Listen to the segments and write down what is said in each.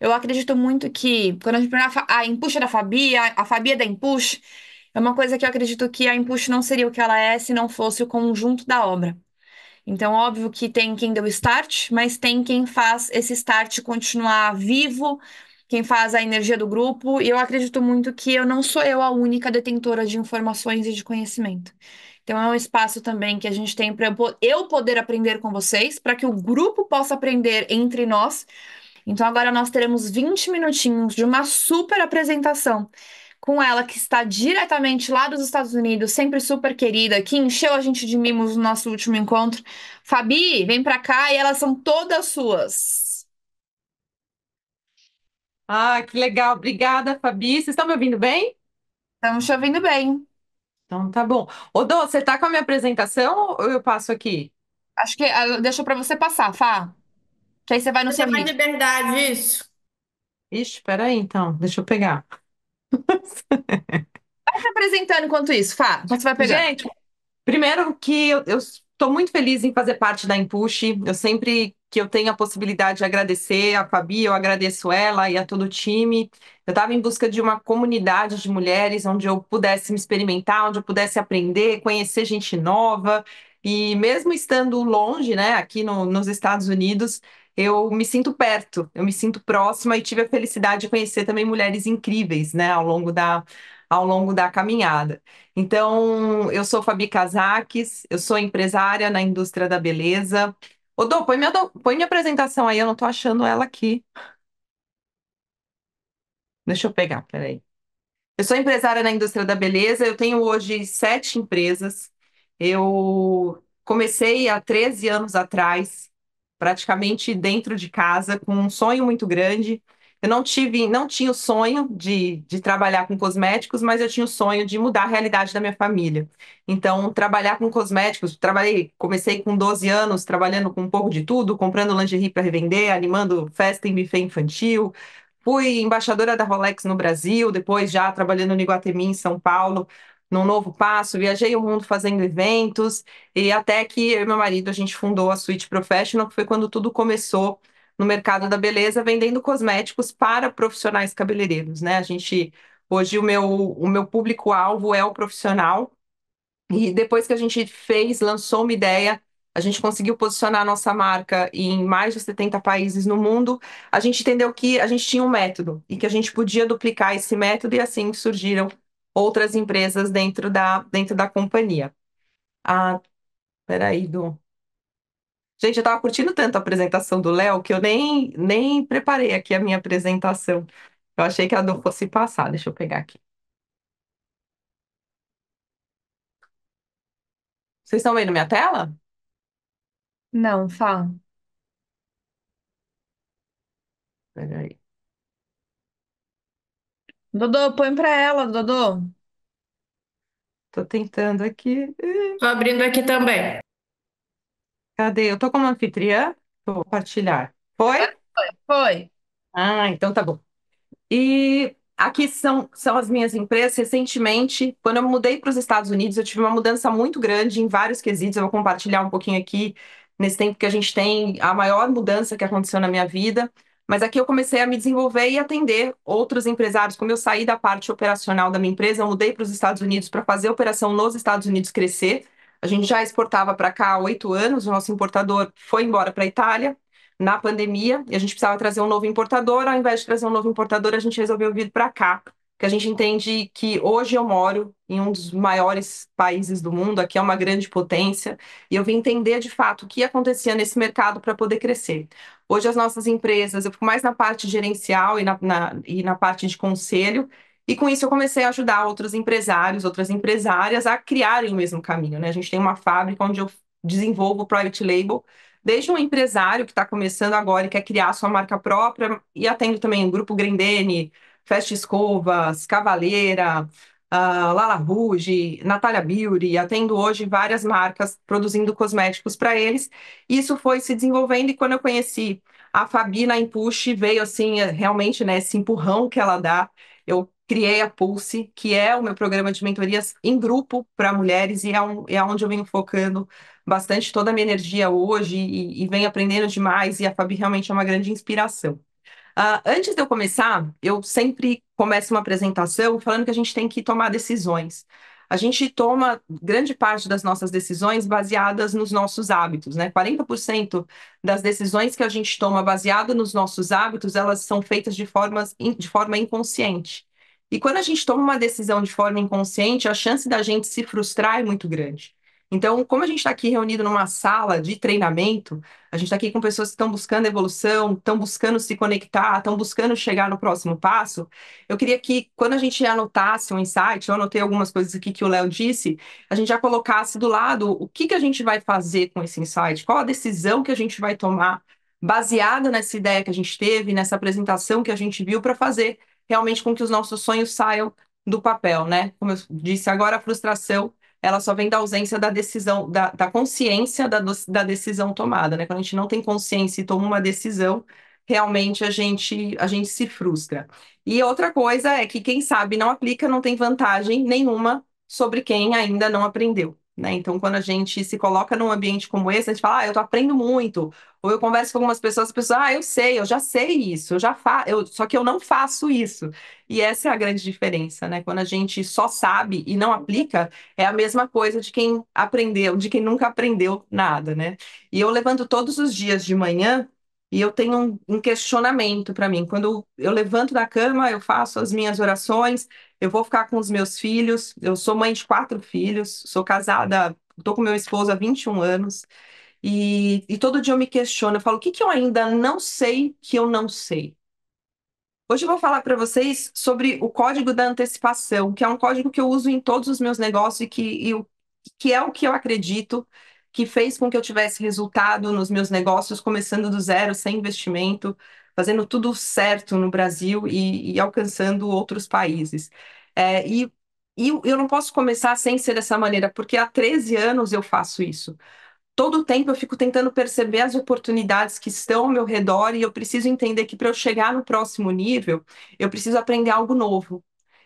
Eu acredito muito que, quando a gente pegar a Impush é da Fabi, a Fabi é da Impush, é uma coisa que eu acredito que a Impush não seria o que ela é se não fosse o conjunto da obra. Então, óbvio que tem quem deu start, mas tem quem faz esse start continuar vivo, quem faz a energia do grupo, e eu acredito muito que eu não sou eu a única detentora de informações e de conhecimento. Então, é um espaço também que a gente tem para eu poder aprender com vocês, para que o grupo possa aprender entre nós. Então, agora nós teremos 20 minutinhos de uma super apresentação com ela, que está diretamente lá dos Estados Unidos, sempre super querida, que encheu a gente de mimos no nosso último encontro. Fabi, vem pra cá e elas são todas suas. Ah, que legal. Obrigada, Fabi. Vocês estão me ouvindo bem? Estamos te ouvindo bem. Então tá bom. Ô, Dô, você tá com a minha apresentação ou eu passo aqui? Acho que deixa pra você passar, Fá, que aí você vai no Você seu tem mais ritmo. liberdade, isso. Ixi, peraí então, deixa eu pegar. Vai se apresentando enquanto isso, Fá, enquanto você vai pegando. Gente, primeiro que eu estou muito feliz em fazer parte da Impush. Eu sempre que eu tenho a possibilidade de agradecer a Fabi, eu agradeço ela e a todo o time. Eu estava em busca de uma comunidade de mulheres onde eu pudesse me experimentar, onde eu pudesse aprender, conhecer gente nova. E mesmo estando longe, né, aqui nos Estados Unidos, eu me sinto perto, eu me sinto próxima e tive a felicidade de conhecer também mulheres incríveis, né, ao longo da caminhada. Então, eu sou Fabi Casakes, eu sou empresária na indústria da beleza. Ô, Dô, põe minha apresentação aí, eu não tô achando ela aqui. Deixa eu pegar, peraí. Eu sou empresária na indústria da beleza, eu tenho hoje 7 empresas. Eu comecei há 13 anos atrás, praticamente dentro de casa, com um sonho muito grande. Eu não tinha o sonho de trabalhar com cosméticos, mas eu tinha o sonho de mudar a realidade da minha família. Então, trabalhar com cosméticos, comecei com 12 anos, trabalhando com um pouco de tudo, comprando lingerie para revender, animando festa em buffet infantil. Fui embaixadora da Rolex no Brasil, depois já trabalhando no Iguatemi, em São Paulo, num novo passo. Viajei o mundo fazendo eventos, e até que eu e meu marido, a gente fundou a Sweet Professional, que foi quando tudo começou no mercado da beleza, vendendo cosméticos para profissionais cabeleireiros, né? Hoje o meu público-alvo é o profissional, e depois que a gente lançou uma ideia, a gente conseguiu posicionar a nossa marca em mais de 70 países no mundo. A gente entendeu que a gente tinha um método e que a gente podia duplicar esse método, e assim surgiram outras empresas dentro da companhia. Ah, peraí, Du. Gente, eu estava curtindo tanto a apresentação do Léo que eu nem preparei aqui a minha apresentação. Eu achei que a Du fosse passar. Deixa eu pegar aqui. Vocês estão vendo minha tela? Não, Fá. Peraí. Dodô, põe pra ela, Dodô. Tô tentando aqui. Tô abrindo aqui também. Cadê? Eu tô como anfitriã? Vou compartilhar. Foi? Foi. Ah, então tá bom. E aqui são as minhas empresas. Recentemente, quando eu mudei para os Estados Unidos, eu tive uma mudança muito grande em vários quesitos. Eu vou compartilhar um pouquinho aqui, nesse tempo que a gente tem, a maior mudança que aconteceu na minha vida. Mas aqui eu comecei a me desenvolver e atender outros empresários. Como eu saí da parte operacional da minha empresa, eu mudei para os Estados Unidos para fazer a operação nos Estados Unidos crescer. A gente já exportava para cá há 8 anos, o nosso importador foi embora para a Itália na pandemia, e a gente precisava trazer um novo importador. Ao invés de trazer um novo importador, a gente resolveu vir para cá, porque a gente entende que hoje eu moro em um dos maiores países do mundo, aqui é uma grande potência, e eu vim entender de fato o que acontecia nesse mercado para poder crescer. Hoje as nossas empresas, eu fico mais na parte gerencial e na parte de conselho, e com isso eu comecei a ajudar outros empresários, outras empresárias a criarem o mesmo caminho, né? A gente tem uma fábrica onde eu desenvolvo o private label, desde um empresário que está começando agora e quer criar a sua marca própria, e atendo também o Grupo Grendene, Festa Escovas, Cavaleira, Lala Rouge, Natália Beauty, atendo hoje várias marcas produzindo cosméticos para eles. Isso foi se desenvolvendo, e quando eu conheci a Fabi na Impush, veio assim, realmente, né, esse empurrão que ela dá. Eu criei a Pulse, que é o meu programa de mentorias em grupo para mulheres, e é onde eu venho focando bastante toda a minha energia hoje, e venho aprendendo demais, e a Fabi realmente é uma grande inspiração. Antes de eu começar, eu sempre começo uma apresentação falando que a gente tem que tomar decisões. A gente toma grande parte das nossas decisões baseadas nos nossos hábitos, né? 40% das decisões que a gente toma baseado nos nossos hábitos, elas são feitas de forma inconsciente. E quando a gente toma uma decisão de forma inconsciente, a chance da gente se frustrar é muito grande. Então, como a gente está aqui reunido numa sala de treinamento, a gente está aqui com pessoas que estão buscando evolução, estão buscando se conectar, estão buscando chegar no próximo passo. Eu queria que, quando a gente anotasse um insight, eu anotei algumas coisas aqui que o Léo disse, a gente já colocasse do lado o que que a gente vai fazer com esse insight, qual a decisão que a gente vai tomar, baseada nessa ideia que a gente teve, nessa apresentação que a gente viu, para fazer realmente com que os nossos sonhos saiam do papel, né? Como eu disse agora, a frustração ela só vem da ausência da decisão, da consciência da decisão tomada, né? Quando a gente não tem consciência e toma uma decisão, realmente a gente se frustra. E outra coisa é que quem sabe não aplica não tem vantagem nenhuma sobre quem ainda não aprendeu. Né? Então, quando a gente se coloca num ambiente como esse, a gente fala, eu tô aprendendo muito. Ou eu converso com algumas pessoas, as pessoas, eu sei, eu já sei isso, só que eu não faço isso. E essa é a grande diferença, né? Quando a gente só sabe e não aplica, é a mesma coisa de quem aprendeu, de quem nunca aprendeu nada, né? E eu levanto todos os dias de manhã e eu tenho um questionamento para mim. Quando eu levanto da cama, eu faço as minhas orações, eu vou ficar com os meus filhos. Eu sou mãe de 4 filhos, sou casada, estou com meu esposo há 21 anos. E todo dia eu me questiono, eu falo, o que que eu ainda não sei que eu não sei? Hoje eu vou falar para vocês sobre o código da antecipação, que é um código que eu uso em todos os meus negócios que é o que eu acredito que fez com que eu tivesse resultado nos meus negócios, começando do zero, sem investimento, fazendo tudo certo no Brasil e alcançando outros países. E eu não posso começar sem ser dessa maneira, porque há 13 anos eu faço isso. Todo o tempo eu fico tentando perceber as oportunidades que estão ao meu redor e eu preciso entender que para eu chegar no próximo nível, eu preciso aprender algo novo.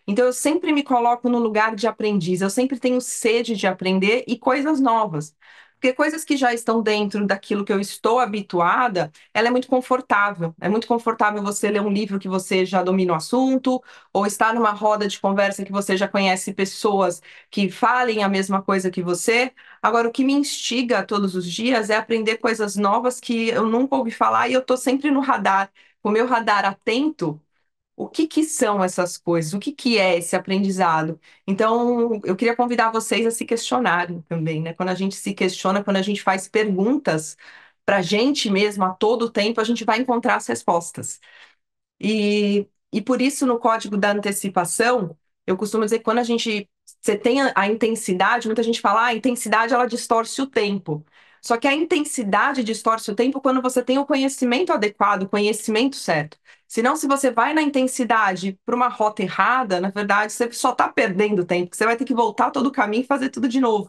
Então eu sempre me coloco no lugar de aprendiz, eu sempre tenho sede de aprender e coisas novas. Porque coisas que já estão dentro daquilo que eu estou habituada, ela é muito confortável. É muito confortável você ler um livro que você já domina o assunto, ou estar numa roda de conversa que você já conhece pessoas que falem a mesma coisa que você. Agora, o que me instiga todos os dias é aprender coisas novas que eu nunca ouvi falar e eu estou sempre no radar, com o meu radar atento. O que que são essas coisas? O que que é esse aprendizado? Então, eu queria convidar vocês a se questionarem também, né? Quando a gente se questiona, quando a gente faz perguntas para a gente mesmo a todo tempo, a gente vai encontrar as respostas. E por isso, no código da antecipação, eu costumo dizer que quando você tem a intensidade, muita gente fala, a intensidade ela distorce o tempo. Só que a intensidade distorce o tempo quando você tem o conhecimento adequado, o conhecimento certo. Senão, se você vai na intensidade para uma rota errada, na verdade, você só está perdendo tempo, porque você vai ter que voltar todo o caminho e fazer tudo de novo.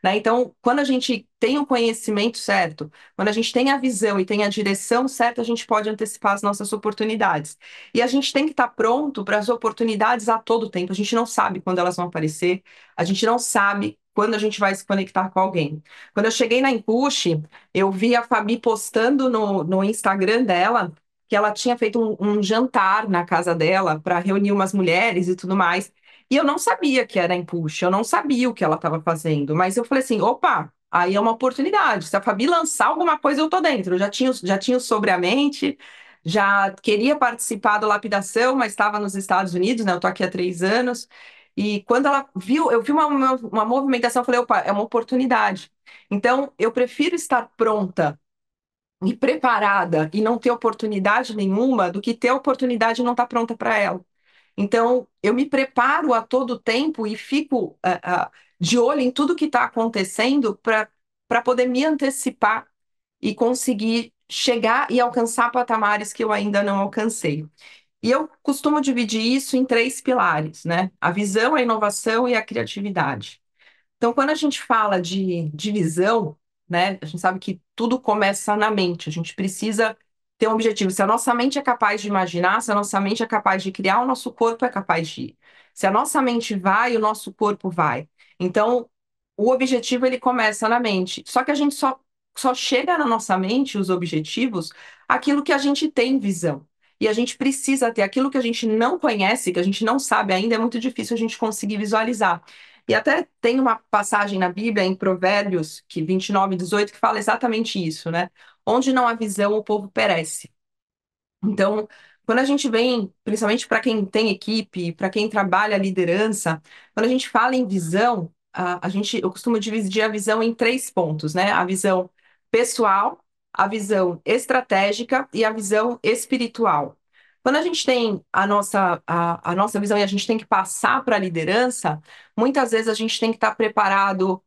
Né? Então, quando a gente tem o conhecimento certo, quando a gente tem a visão e tem a direção certa, a gente pode antecipar as nossas oportunidades. E a gente tem que estar pronto para as oportunidades a todo tempo. A gente não sabe quando elas vão aparecer, a gente não sabe quando a gente vai se conectar com alguém. Quando eu cheguei na Empuxi, eu vi a Fabi postando no Instagram dela que ela tinha feito um jantar na casa dela para reunir umas mulheres e tudo mais. E eu não sabia que era Empuxi, eu não sabia o que ela estava fazendo, mas eu falei assim, opa, aí é uma oportunidade. Se a Fabi lançar alguma coisa, eu tô dentro. Eu já tinha o sobre a mente, já queria participar do Lapidação, mas estava nos Estados Unidos, né? Eu tô aqui há 3 anos. E quando ela viu, eu vi uma movimentação, eu falei, opa, é uma oportunidade. Então, eu prefiro estar pronta e preparada e não ter oportunidade nenhuma do que ter oportunidade e não estar pronta para ela. Então, eu me preparo a todo tempo e fico de olho em tudo que está acontecendo para poder me antecipar e conseguir chegar e alcançar patamares que eu ainda não alcancei. E eu costumo dividir isso em 3 pilares, né? A visão, a inovação e a criatividade. Então, quando a gente fala de visão, né, a gente sabe que tudo começa na mente, a gente precisa ter um objetivo. Se a nossa mente é capaz de imaginar, se a nossa mente é capaz de criar, o nosso corpo é capaz de ir. Se a nossa mente vai, o nosso corpo vai. Então, o objetivo ele começa na mente. Só que a gente só chega na nossa mente, os objetivos, aquilo que a gente tem visão. e a gente precisa ter aquilo que a gente não conhece, que a gente não sabe ainda, é muito difícil a gente conseguir visualizar. E até tem uma passagem na Bíblia, em Provérbios, que 29:18, que fala exatamente isso, né? Onde não há visão, o povo perece. Então, quando a gente vem, principalmente para quem tem equipe, para quem trabalha a liderança, quando a gente fala em visão, eu costumo dividir a visão em três pontos, né? A visão pessoal, a visão estratégica e a visão espiritual. Quando a gente tem a nossa visão e a gente tem que passar para a liderança, muitas vezes a gente tem que estar preparado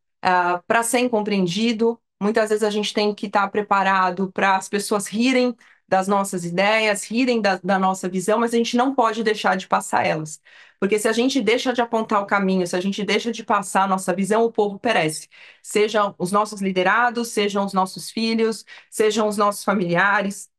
para ser compreendido, muitas vezes a gente tem que estar preparado para as pessoas rirem das nossas ideias, rirem da nossa visão, mas a gente não pode deixar de passar elas. Porque se a gente deixa de apontar o caminho, se a gente deixa de passar a nossa visão, o povo perece. Sejam os nossos liderados, sejam os nossos filhos, sejam os nossos familiares,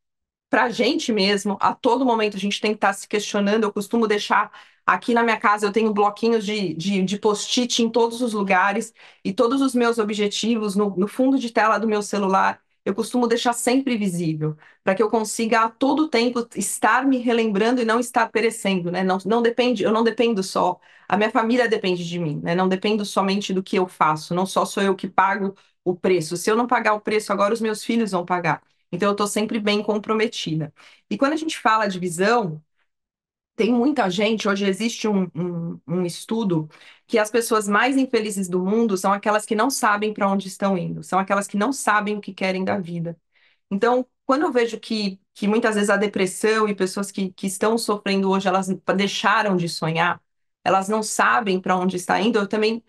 para a gente mesmo, a todo momento a gente tem que estar se questionando. Eu costumo deixar aqui na minha casa, eu tenho bloquinhos de post-it em todos os lugares e todos os meus objetivos no fundo de tela do meu celular. Eu costumo deixar sempre visível, para que eu consiga a todo tempo estar me relembrando e não estar perecendo, né? Não depende, eu não dependo só, a minha família depende de mim, né? Não dependo somente do que eu faço, não só sou eu que pago o preço. Se eu não pagar o preço agora, os meus filhos vão pagar. Então, eu estou sempre bem comprometida. E quando a gente fala de visão, tem muita gente. Hoje existe um estudo que as pessoas mais infelizes do mundo são aquelas que não sabem para onde estão indo, são aquelas que não sabem o que querem da vida. Então, quando eu vejo que muitas vezes a depressão e pessoas que estão sofrendo hoje, elas deixaram de sonhar, elas não sabem para onde está indo, eu também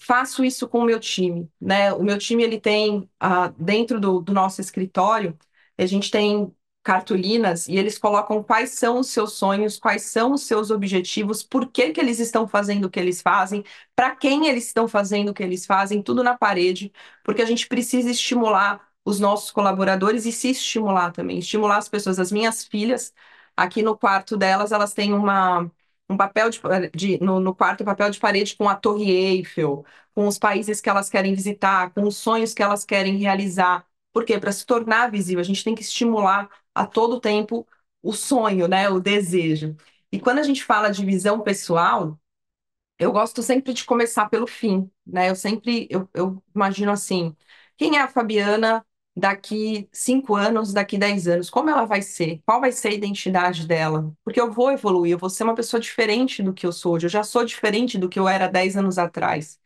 faço isso com o meu time, né? O meu time, ele tem, dentro do nosso escritório, a gente tem cartolinas e eles colocam quais são os seus sonhos, quais são os seus objetivos, por que que eles estão fazendo o que eles fazem, para quem eles estão fazendo o que eles fazem, tudo na parede, porque a gente precisa estimular os nossos colaboradores e se estimular também, estimular as pessoas. As minhas filhas, aqui no quarto delas, elas têm um papel no quarto, papel de parede com a Torre Eiffel, com os países que elas querem visitar, com os sonhos que elas querem realizar. Por quê? Para se tornar visível, a gente tem que estimular a todo tempo o sonho, né? O desejo. E quando a gente fala de visão pessoal, eu gosto sempre de começar pelo fim, né? Eu imagino assim, quem é a Fabiana daqui 5 anos, daqui 10 anos? Como ela vai ser? Qual vai ser a identidade dela? Porque eu vou evoluir, eu vou ser uma pessoa diferente do que eu sou hoje. Eu já sou diferente do que eu era 10 anos atrás.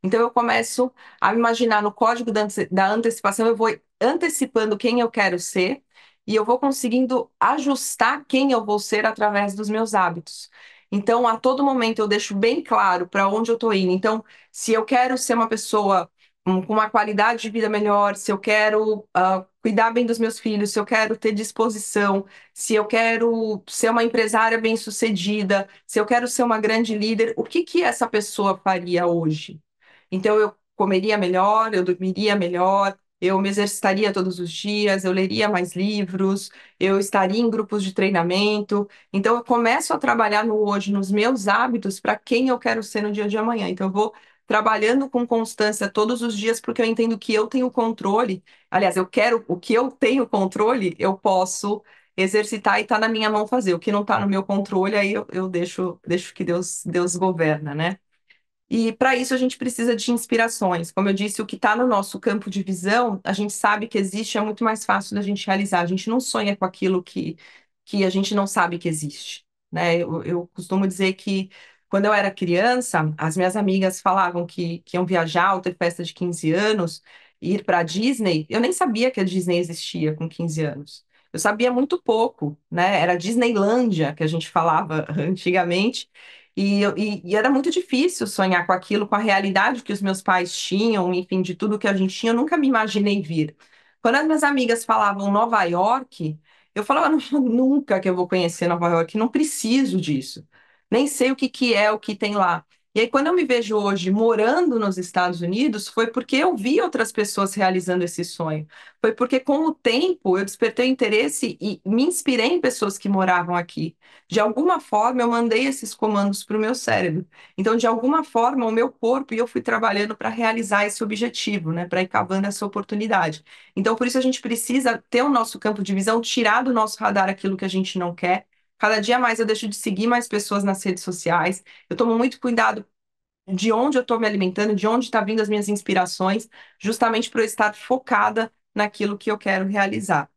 Então eu começo a me imaginar no código da antecipação, eu vou antecipando quem eu quero ser e eu vou conseguindo ajustar quem eu vou ser através dos meus hábitos. Então, a todo momento eu deixo bem claro para onde eu estou indo. Então, se eu quero ser uma pessoa com uma qualidade de vida melhor, se eu quero cuidar bem dos meus filhos, se eu quero ter disposição, se eu quero ser uma empresária bem-sucedida, se eu quero ser uma grande líder, o que que essa pessoa faria hoje? Então, eu comeria melhor, eu dormiria melhor, eu me exercitaria todos os dias, eu leria mais livros, eu estaria em grupos de treinamento. Então, eu começo a trabalhar no hoje, nos meus hábitos, para quem eu quero ser no dia de amanhã. Então, eu vou trabalhando com constância todos os dias, porque eu entendo que eu tenho controle. Aliás, eu quero o que eu tenho controle, eu posso exercitar e está na minha mão fazer. O que não está no meu controle, aí eu deixo que Deus governa, né? E para isso a gente precisa de inspirações. Como eu disse, o que está no nosso campo de visão, a gente sabe que existe, é muito mais fácil da gente realizar. A gente não sonha com aquilo que a gente não sabe que existe, né? Eu costumo dizer que quando eu era criança, as minhas amigas falavam que iam viajar ou ter festa de 15 anos, ir para a Disney. Eu nem sabia que a Disney existia com 15 anos. Eu sabia muito pouco, né? Era Disneylândia que a gente falava antigamente. E era muito difícil sonhar com aquilo, com a realidade que os meus pais tinham, enfim, de tudo que a gente tinha, eu nunca me imaginei vir. Quando as minhas amigas falavam Nova York, eu falava, nunca que eu vou conhecer Nova York, não preciso disso. Nem sei o que que é, o que tem lá. E aí, quando eu me vejo hoje morando nos Estados Unidos, foi porque eu vi outras pessoas realizando esse sonho. Foi porque, com o tempo, eu despertei interesse e me inspirei em pessoas que moravam aqui. De alguma forma, eu mandei esses comandos para o meu cérebro. Então, de alguma forma, o meu corpo e eu fui trabalhando para realizar esse objetivo, né? Para ir cavando essa oportunidade. Então, por isso, a gente precisa ter o nosso campo de visão, tirar do nosso radar aquilo que a gente não quer. Cada dia mais eu deixo de seguir mais pessoas nas redes sociais. Eu tomo muito cuidado de onde eu estou me alimentando, de onde está vindo as minhas inspirações, justamente para eu estar focada naquilo que eu quero realizar.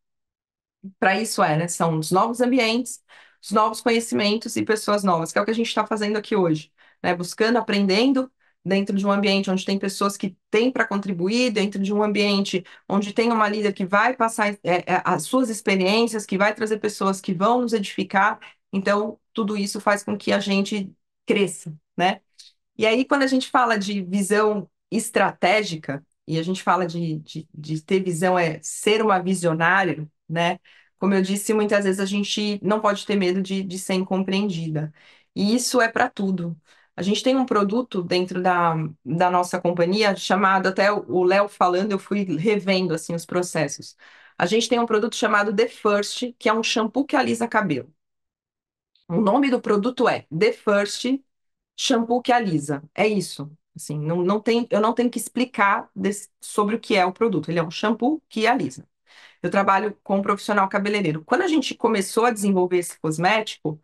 Para isso né, são os novos ambientes, os novos conhecimentos e pessoas novas, que é o que a gente está fazendo aqui hoje, né? Buscando, aprendendo dentro de um ambiente onde tem pessoas que têm para contribuir, dentro de um ambiente onde tem uma líder que vai passar as suas experiências, que vai trazer pessoas que vão nos edificar. Então, tudo isso faz com que a gente cresça, né? E aí, quando a gente fala de visão estratégica, e a gente fala de ter visão é ser uma visionária, né? Como eu disse, muitas vezes a gente não pode ter medo de ser incompreendida. E isso é para tudo. A gente tem um produto dentro da nossa companhia chamado, até o Léo falando, eu fui revendo assim os processos. A gente tem um produto chamado The First, que é um shampoo que alisa cabelo. O nome do produto é The First shampoo que alisa. É isso. Assim, não tem, eu não tenho que explicar sobre o que é o produto. Ele é um shampoo que alisa. Eu trabalho com um profissional cabeleireiro. Quando a gente começou a desenvolver esse cosmético,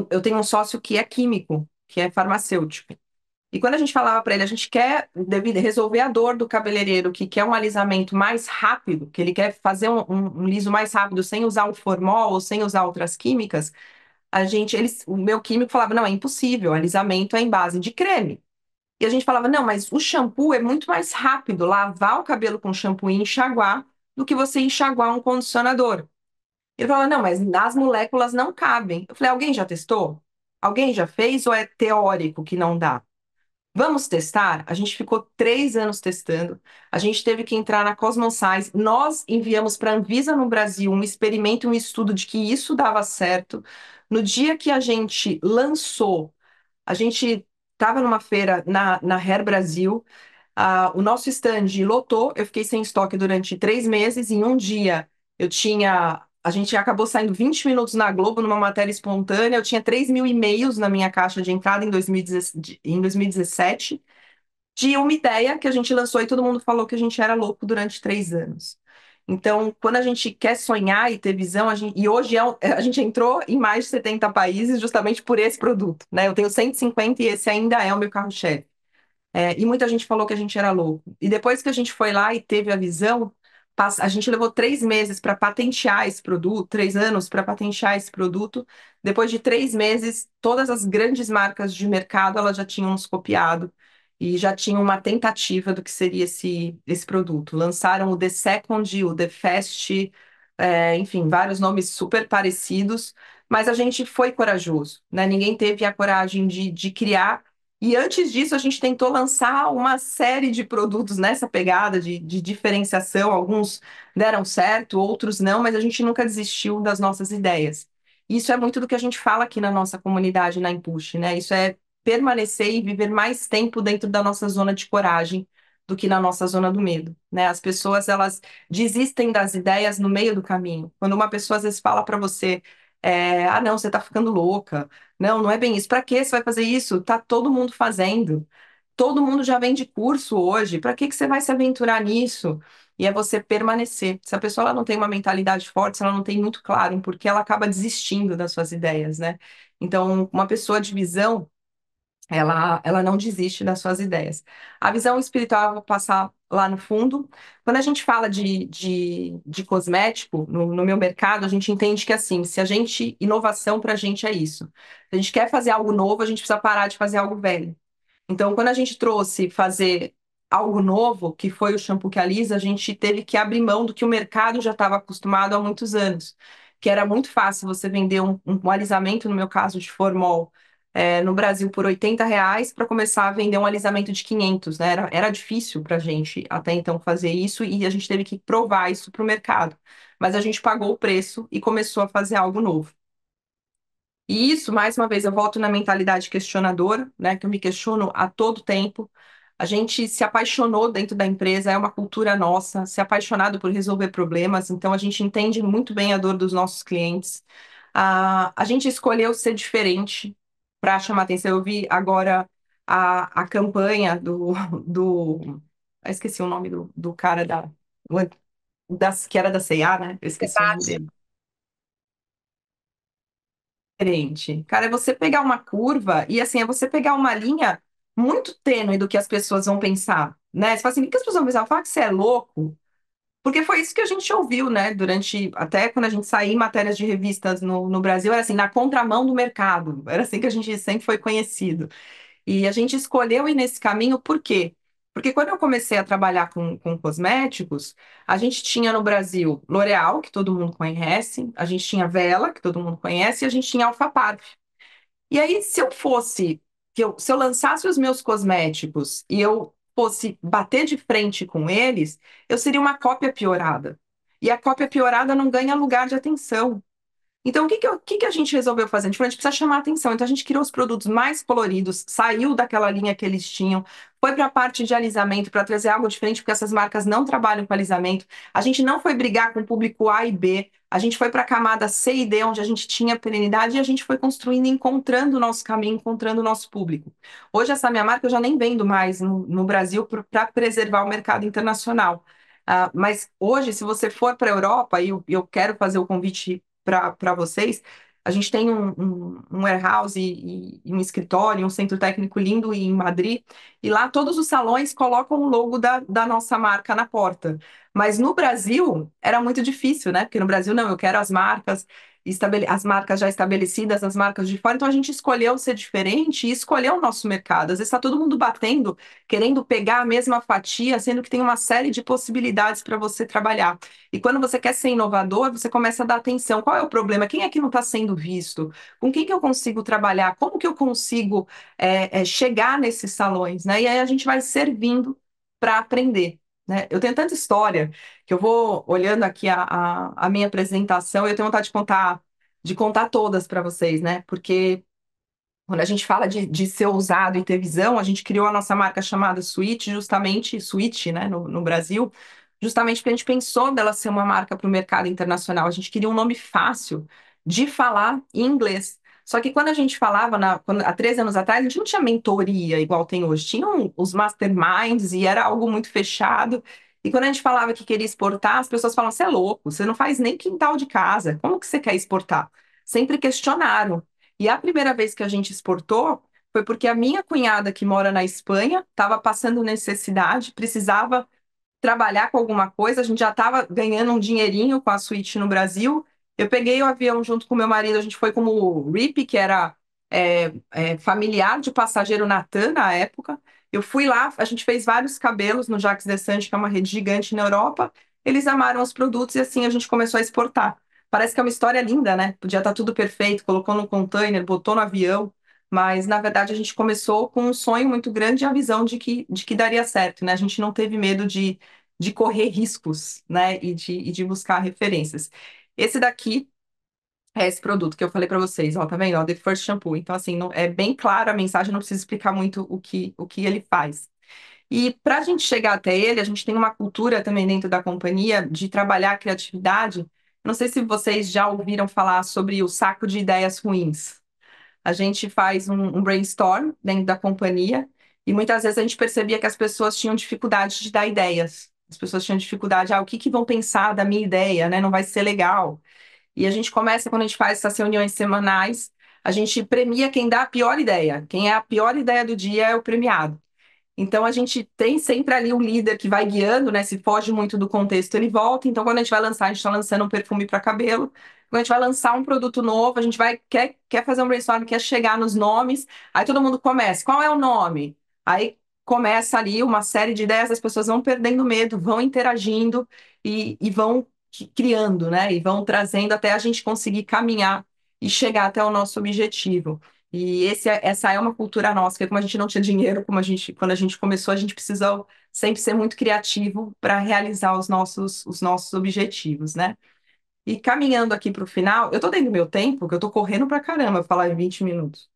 eu tenho um sócio que é químico, que é farmacêutico. E quando a gente falava para ele, a gente quer devido, resolver a dor do cabeleireiro, que quer um alisamento mais rápido, que ele quer fazer um liso mais rápido, sem usar o formol ou sem usar outras químicas, o meu químico falava, não, é impossível, alisamento é em base de creme. E a gente falava, não, mas o shampoo é muito mais rápido lavar o cabelo com shampoo e enxaguar do que você enxaguar um condicionador. Ele falava, não, mas as moléculas não cabem. Eu falei, alguém já testou? Alguém já fez ou é teórico que não dá? Vamos testar? A gente ficou 3 anos testando. A gente teve que entrar na Cosmos Science. Nós enviamos para a Anvisa no Brasil um experimento, um estudo de que isso dava certo. No dia que a gente lançou, a gente estava numa feira na Hair Brasil. O nosso stand lotou. Eu fiquei sem estoque durante 3 meses. Em um dia, eu tinha. A gente acabou saindo 20 minutos na Globo numa matéria espontânea. Eu tinha 3.000 e-mails na minha caixa de entrada em 2017 de uma ideia que a gente lançou e todo mundo falou que a gente era louco durante 3 anos. Então, quando a gente quer sonhar e ter visão, e hoje a gente entrou em mais de 70 países justamente por esse produto, né? Eu tenho 150 e esse ainda é o meu carro-chefe. E muita gente falou que a gente era louco. E depois que a gente foi lá e teve a visão, a gente levou 3 meses para patentear esse produto, 3 anos para patentear esse produto. Depois de 3 meses, todas as grandes marcas de mercado elas já tinham nos copiado e já tinham uma tentativa do que seria esse produto. Lançaram o The Second, o The Fast, enfim, vários nomes super parecidos, mas a gente foi corajoso, né? Ninguém teve a coragem de criar. E antes disso, a gente tentou lançar uma série de produtos nessa pegada de diferenciação. Alguns deram certo, outros não, mas a gente nunca desistiu das nossas ideias. Isso é muito do que a gente fala aqui na nossa comunidade, na Impush, né? Isso é permanecer e viver mais tempo dentro da nossa zona de coragem do que na nossa zona do medo, né? As pessoas, elas desistem das ideias no meio do caminho. Quando uma pessoa às vezes fala para você, não, você tá ficando louca. Não, não é bem isso. Para que você vai fazer isso? Tá todo mundo fazendo. Todo mundo já vende curso hoje. Para que você vai se aventurar nisso? E é você permanecer. Se a pessoa ela não tem uma mentalidade forte, se ela não tem muito claro em porquê, ela acaba desistindo das suas ideias, né? Então, uma pessoa de visão, ela não desiste das suas ideias. A visão espiritual, eu vou passar lá no fundo. Quando a gente fala de cosmético, no meu mercado, a gente entende que, assim, se a gente, inovação para a gente é isso. Se a gente quer fazer algo novo, a gente precisa parar de fazer algo velho. Então, quando a gente trouxe fazer algo novo, que foi o shampoo que alisa, a gente teve que abrir mão do que o mercado já estava acostumado há muitos anos, que era muito fácil você vender um alisamento, no meu caso, de formol, no Brasil por R$ 80 para começar a vender um alisamento de 500, né? Era difícil para a gente até então fazer isso e a gente teve que provar isso para o mercado. Mas a gente pagou o preço e começou a fazer algo novo. E isso, mais uma vez, eu volto na mentalidade questionadora, né, que eu me questiono a todo tempo. A gente se apaixonou dentro da empresa, é uma cultura nossa, se apaixonado por resolver problemas, então a gente entende muito bem a dor dos nossos clientes. A gente escolheu ser diferente para chamar atenção. Eu vi agora a campanha do. Eu esqueci o nome do cara que era da C&A, né? Eu esqueci o nome dele. Diferente. Cara, é você pegar uma curva e assim, é você pegar uma linha muito tênue do que as pessoas vão pensar, né? Você fala assim, o que as pessoas vão pensar? Falar que você é louco, porque foi isso que a gente ouviu, né? Durante, até quando a gente saía em matérias de revistas no Brasil, era assim, na contramão do mercado. Era assim que a gente sempre foi conhecido. E a gente escolheu ir nesse caminho por quê? Porque quando eu comecei a trabalhar com cosméticos, a gente tinha no Brasil L'Oréal, que todo mundo conhece, a gente tinha Vela, que todo mundo conhece, e a gente tinha Alpha Parfum. E aí, se eu fosse, se eu lançasse os meus cosméticos e eu fosse bater de frente com eles, eu seria uma cópia piorada. E a cópia piorada não ganha lugar de atenção. Então, o que que a gente resolveu fazer? A gente precisa chamar atenção. Então, a gente criou os produtos mais coloridos, saiu daquela linha que eles tinham, foi para a parte de alisamento para trazer algo diferente, porque essas marcas não trabalham com alisamento. A gente não foi brigar com o público A e B, a gente foi para a camada C e D, onde a gente tinha perenidade, e a gente foi construindo, encontrando o nosso caminho, encontrando o nosso público. Hoje, essa minha marca eu já nem vendo mais no Brasil para preservar o mercado internacional. Mas hoje, se você for para a Europa, e eu quero fazer o convite para vocês. A gente tem um warehouse e um escritório, um centro técnico lindo em Madrid, e lá todos os salões colocam o logo da nossa marca na porta. Mas no Brasil era muito difícil, né? Porque no Brasil não, eu quero as marcas, as marcas já estabelecidas, as marcas de fora. Então a gente escolheu ser diferente e escolheu o nosso mercado. Às vezes está todo mundo batendo, querendo pegar a mesma fatia, sendo que tem uma série de possibilidades para você trabalhar. E quando você quer ser inovador, você começa a dar atenção. Qual é o problema? Quem é que não está sendo visto? Com quem que eu consigo trabalhar? Como que eu consigo chegar nesses salões, né? E aí a gente vai servindo para aprender, né? Eu tenho tanta história que eu vou olhando aqui a minha apresentação e eu tenho vontade de contar todas para vocês, né? Porque quando a gente fala de ser ousado e ter visão, a gente criou a nossa marca chamada Switch, justamente, Switch, né, no Brasil, justamente porque a gente pensou dela ser uma marca para o mercado internacional. A gente queria um nome fácil de falar em inglês. Só que quando a gente falava, há 13 anos atrás, a gente não tinha mentoria igual tem hoje. Tinham os masterminds e era algo muito fechado. E quando a gente falava que queria exportar, as pessoas falavam: você é louco, você não faz nem quintal de casa. Como que você quer exportar? Sempre questionaram. E a primeira vez que a gente exportou foi porque a minha cunhada, que mora na Espanha, estava passando necessidade, precisava trabalhar com alguma coisa, a gente já estava ganhando um dinheirinho com a Switch no Brasil. Eu peguei o avião junto com meu marido, a gente foi como RIP, que era familiar de passageiro Natan na época. Eu fui lá, a gente fez vários cabelos no Jacques Dessange, que é uma rede gigante na Europa. Eles amaram os produtos e assim a gente começou a exportar. Parece que é uma história linda, né? Podia estar tudo perfeito, colocou no container, botou no avião, mas na verdade a gente começou com um sonho muito grande e a visão de que daria certo, né? A gente não teve medo de correr riscos, né? E de buscar referências. Esse daqui é esse produto que eu falei para vocês, ó, tá vendo? Ó, The First Shampoo. Então, assim, é bem clara a mensagem, não precisa explicar muito o que ele faz. E para a gente chegar até ele, a gente tem uma cultura também dentro da companhia de trabalhar a criatividade. Não sei se vocês já ouviram falar sobre o saco de ideias ruins. A gente faz um brainstorm dentro da companhia e muitas vezes a gente percebia que as pessoas tinham dificuldade de dar ideias. As pessoas tinham dificuldade, o que que vão pensar da minha ideia, né? Não vai ser legal. E a gente começa, quando a gente faz essas reuniões semanais, a gente premia quem dá a pior ideia. Quem é a pior ideia do dia é o premiado. Então a gente tem sempre ali um líder que vai guiando, né? Se foge muito do contexto, ele volta. Então, quando a gente vai lançar, a gente está lançando um perfume para cabelo. Quando a gente vai lançar um produto novo, a gente quer fazer um brainstorm, quer chegar nos nomes. Aí todo mundo começa. Qual é o nome? Aí começa ali uma série de ideias, as pessoas vão perdendo medo, vão interagindo e vão criando, né? E vão trazendo até a gente conseguir caminhar e chegar até o nosso objetivo. E essa é uma cultura nossa, porque como a gente não tinha dinheiro, quando a gente começou, a gente precisou sempre ser muito criativo para realizar os nossos objetivos, né? E caminhando aqui para o final, eu tô dentro do meu tempo, que eu tô correndo pra caramba falar em 20 minutos.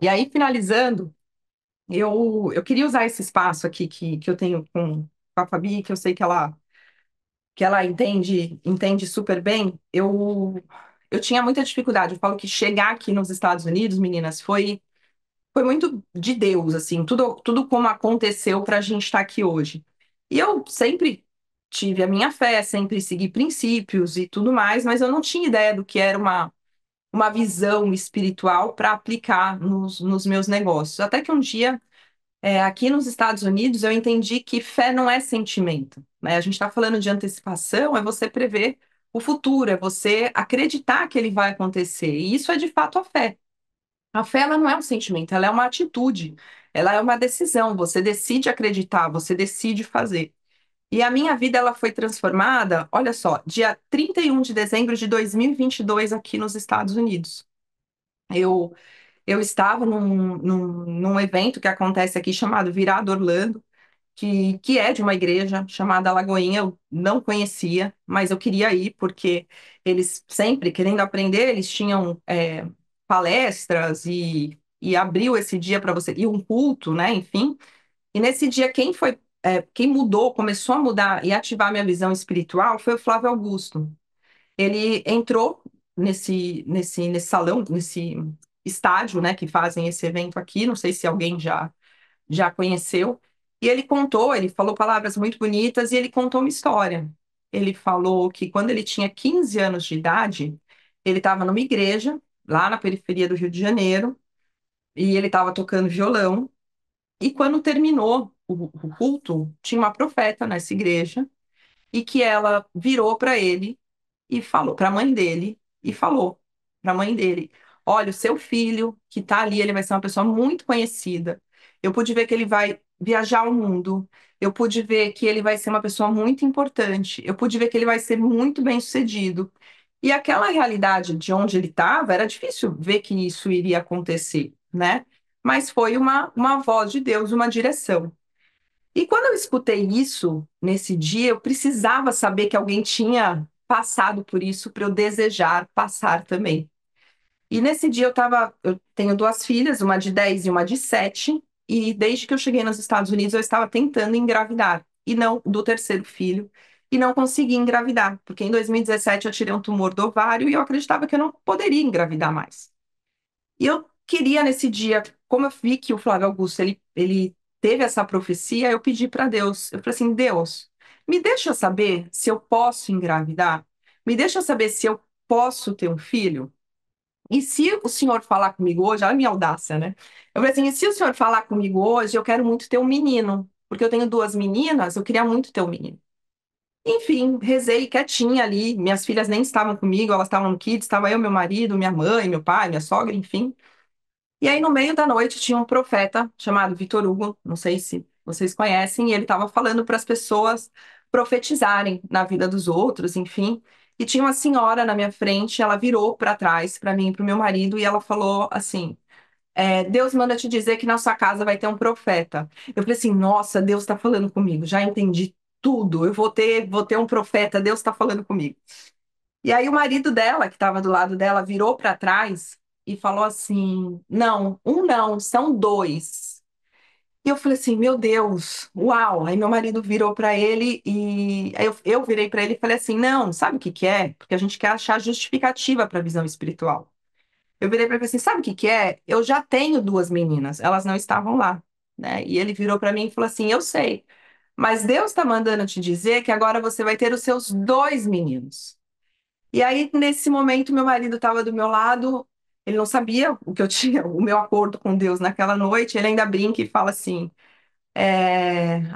E aí, finalizando, eu queria usar esse espaço aqui que eu tenho com a Fabi, que eu sei que ela entende super bem. Eu tinha muita dificuldade. Eu falo que chegar aqui nos Estados Unidos, meninas, foi muito de Deus, assim, tudo como aconteceu para a gente estar aqui hoje. E eu sempre tive a minha fé, sempre segui princípios e tudo mais, mas eu não tinha ideia do que era uma visão espiritual para aplicar nos meus negócios. Até que um dia, aqui nos Estados Unidos, eu entendi que fé não é sentimento, né? A gente está falando de antecipação, é você prever o futuro, é você acreditar que ele vai acontecer. E isso é de fato a fé. A fé, ela não é um sentimento, ela é uma atitude, ela é uma decisão. Você decide acreditar, você decide fazer. E a minha vida, ela foi transformada, olha só, dia 31 de dezembro de 2022 aqui nos Estados Unidos. Eu, eu estava num evento que acontece aqui chamado Virada Orlando, que é de uma igreja chamada Lagoinha. Eu não conhecia, mas eu queria ir porque eles sempre, querendo aprender, eles tinham palestras e abriu esse dia para você, e um culto, né? Enfim. E nesse dia, quem mudou, começou a mudar e ativar minha visão espiritual foi o Flávio Augusto. Ele entrou nesse salão, nesse estádio, né, que fazem esse evento aqui. Não sei se alguém já conheceu. E ele falou palavras muito bonitas e ele contou uma história. Ele falou que quando ele tinha 15 anos de idade, ele estava numa igreja, lá na periferia do Rio de Janeiro, e ele estava tocando violão. E quando terminou o culto, tinha uma profeta nessa igreja, e que ela virou para ele e falou para a mãe dele e falou para a mãe dele: Olha, o seu filho que está ali, ele vai ser uma pessoa muito conhecida. Eu pude ver que ele vai viajar o mundo. Eu pude ver que ele vai ser uma pessoa muito importante. Eu pude ver que ele vai ser muito bem-sucedido. E aquela realidade de onde ele estava, era difícil ver que isso iria acontecer, né? Mas foi uma voz de Deus, uma direção. E quando eu escutei isso nesse dia, eu precisava saber que alguém tinha passado por isso para eu desejar passar também. E nesse dia eu tenho duas filhas, uma de 10 e uma de 7, e desde que eu cheguei nos Estados Unidos eu estava tentando engravidar, e não do terceiro filho, e não consegui engravidar, porque em 2017 eu tirei um tumor do ovário e eu acreditava que eu não poderia engravidar mais. E eu queria nesse dia, como eu vi que o Flávio Augusto ele teve essa profecia, eu pedi para Deus. Eu falei assim: Deus, me deixa saber se eu posso engravidar? Me deixa saber se eu posso ter um filho? E se o senhor falar comigo hoje, olha a minha audácia, né? Eu falei assim: e se o senhor falar comigo hoje, eu quero muito ter um menino, porque eu tenho duas meninas, eu queria muito ter um menino. Enfim, rezei quietinha ali. Minhas filhas nem estavam comigo, elas estavam no Kids, estava eu, meu marido, minha mãe, meu pai, minha sogra, enfim. E aí, no meio da noite, tinha um profeta chamado Vitor Hugo, não sei se vocês conhecem, e ele estava falando para as pessoas profetizarem na vida dos outros, enfim. E tinha uma senhora na minha frente, ela virou para trás, para mim e para o meu marido, e ela falou assim: Deus manda te dizer que na sua casa vai ter um profeta. Eu falei assim: nossa, Deus está falando comigo, já entendi tudo, eu vou ter um profeta, Deus está falando comigo. E aí o marido dela, que estava do lado dela, virou para trás e falou assim: Não, um não, são dois. E eu falei assim: Meu Deus, uau. Aí meu marido virou para ele e aí eu virei para ele e falei assim: Não, sabe o que que é? Porque a gente quer achar justificativa para a visão espiritual. Eu virei para ele e falei assim: Sabe o que que é? Eu já tenho duas meninas, elas não estavam lá, né? E ele virou para mim e falou assim: Eu sei, mas Deus está mandando te dizer que agora você vai ter os seus dois meninos. E aí, nesse momento, meu marido estava do meu lado, ele não sabia o que eu tinha, o meu acordo com Deus naquela noite, ele ainda brinca e fala assim: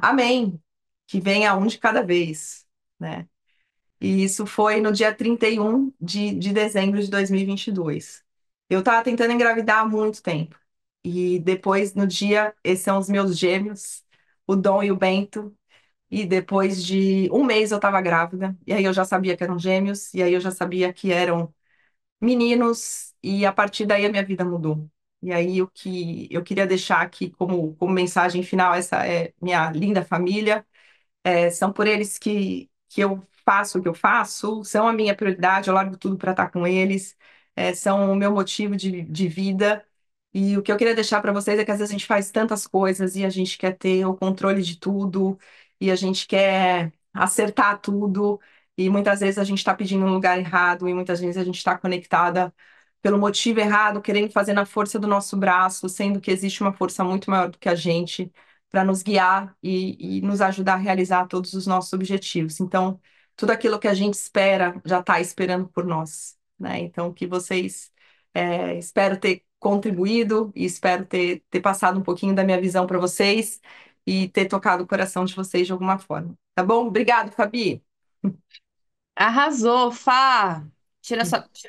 Amém, que venha um de cada vez, né? E isso foi no dia 31 de dezembro de 2022. Eu estava tentando engravidar há muito tempo. E depois, no dia, esses são os meus gêmeos, o Dom e o Bento. E depois de um mês eu estava grávida, e aí eu já sabia que eram gêmeos, e aí eu já sabia que eram meninos, e a partir daí a minha vida mudou. E aí o que eu queria deixar aqui como mensagem final, essa é minha linda família, são por eles que eu faço o que eu faço, são a minha prioridade, eu largo tudo para estar com eles, são o meu motivo de vida. E o que eu queria deixar para vocês é que às vezes a gente faz tantas coisas e a gente quer ter o controle de tudo, e a gente quer acertar tudo, e muitas vezes a gente está pedindo no lugar errado, e muitas vezes a gente está conectada pelo motivo errado, querendo fazer na força do nosso braço, sendo que existe uma força muito maior do que a gente para nos guiar e nos ajudar a realizar todos os nossos objetivos. Então, tudo aquilo que a gente espera já está esperando por nós, né? Então, que vocês, espero ter contribuído e espero ter passado um pouquinho da minha visão para vocês e ter tocado o coração de vocês de alguma forma. Tá bom? Obrigado, Fabi. Arrasou, Fá! Tira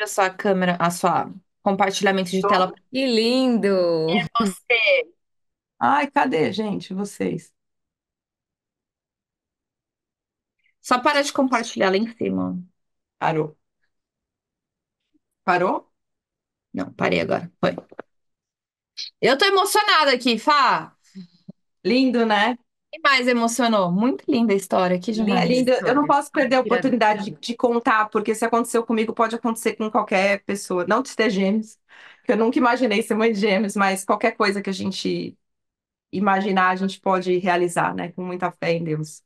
sua câmera, a sua compartilhamento de tela. Que lindo! Você. Ai, cadê, gente, vocês? Só para de compartilhar lá em cima. Parou. Parou? Não, parei agora. Foi. Eu tô emocionada aqui, Fá. Lindo, né? Quem mais emocionou? Muito linda a história aqui É demais. lindo. Eu não posso perder a Inspirador. oportunidade de contar, porque se aconteceu comigo, pode acontecer com qualquer pessoa. Não de ter gêmeos, que eu nunca imaginei ser mãe de gêmeos, mas qualquer coisa que a gente imaginar, a gente pode realizar, né? Com muita fé em Deus.